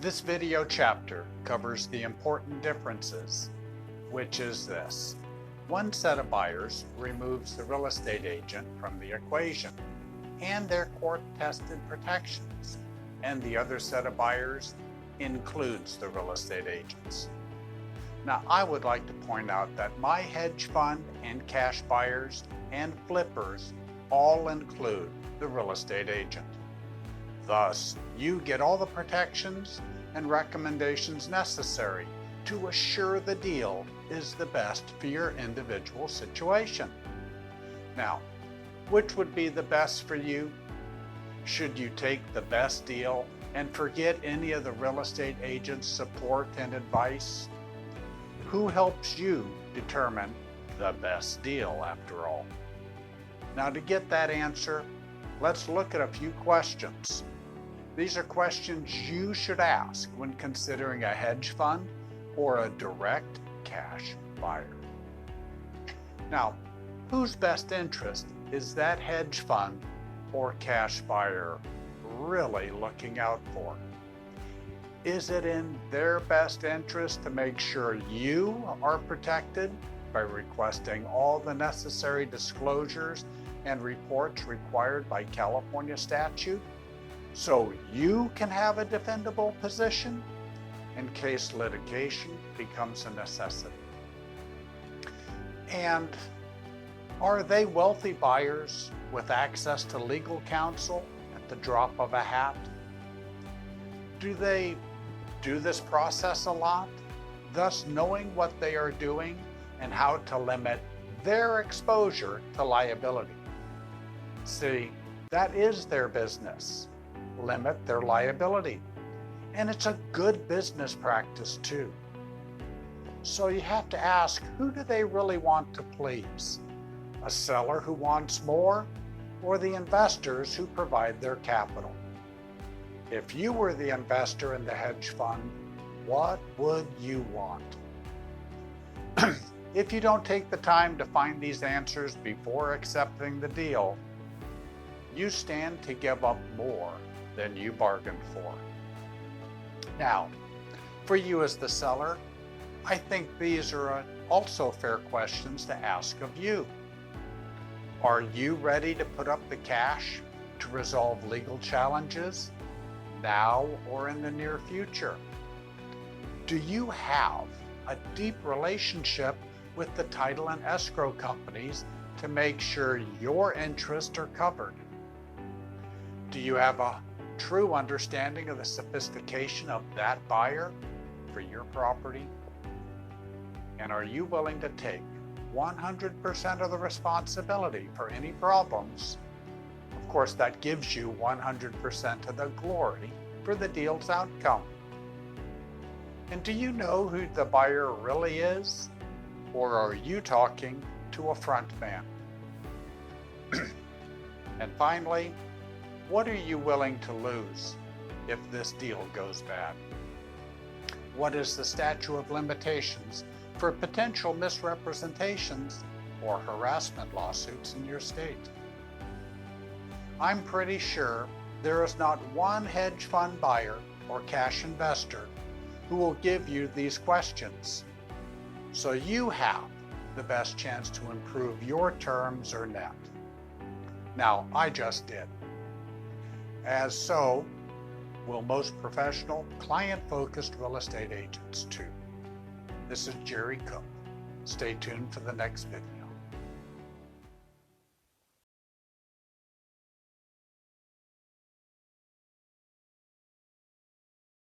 This video chapter covers the important differences, which is this. One set of buyers removes the real estate agent from the equation and their court-tested protections, and the other set of buyers includes the real estate agents. Now, I would like to point out that my hedge fund and cash buyers and flippers all include the real estate agent. Thus, you get all the protections and recommendations necessary to assure the deal is the best for your individual situation. Now, which would be the best for you? Should you take the best deal and forget any of the real estate agent's support and advice? Who helps you determine the best deal after all? Now, to get that answer, let's look at a few questions. These are questions you should ask when considering a hedge fund or a direct cash buyer. Now, whose best interest is that hedge fund or cash buyer really looking out for? Is it in their best interest to make sure you are protected by requesting all the necessary disclosures and reports required by California statute, so you can have a defendable position in case litigation becomes a necessity? And are they wealthy buyers with access to legal counsel at the drop of a hat? Do they do this process a lot, thus knowing what they are doing and how to limit their exposure to liability? See, that is their business. Limit their liability. And it's a good business practice too. So you have to ask, who do they really want to please? A seller who wants more, or the investors who provide their capital? If you were the investor in the hedge fund, what would you want? If you don't take the time to find these answers before accepting the deal, you stand to give up more than you bargained for. Now, for you as the seller, I think these are also fair questions to ask of you. Are you ready to put up the cash to resolve legal challenges now or in the near future? Do you have a deep relationship with the title and escrow companies to make sure your interests are covered? Do you have a true understanding of the sophistication of that buyer for your property? And are you willing to take 100% of the responsibility for any problems? Of course, that gives you 100% of the glory for the deal's outcome. And do you know who the buyer really is? Or are you talking to a front man? And finally, what are you willing to lose if this deal goes bad? What is the statute of limitations for potential misrepresentations or harassment lawsuits in your state? I'm pretty sure there is not one hedge fund buyer or cash investor who will give you these questions. So you have the best chance to improve your terms or net. Now, I just did. As so will most professional, client-focused real estate agents too. This is Jerry Cook. Stay tuned for the next video.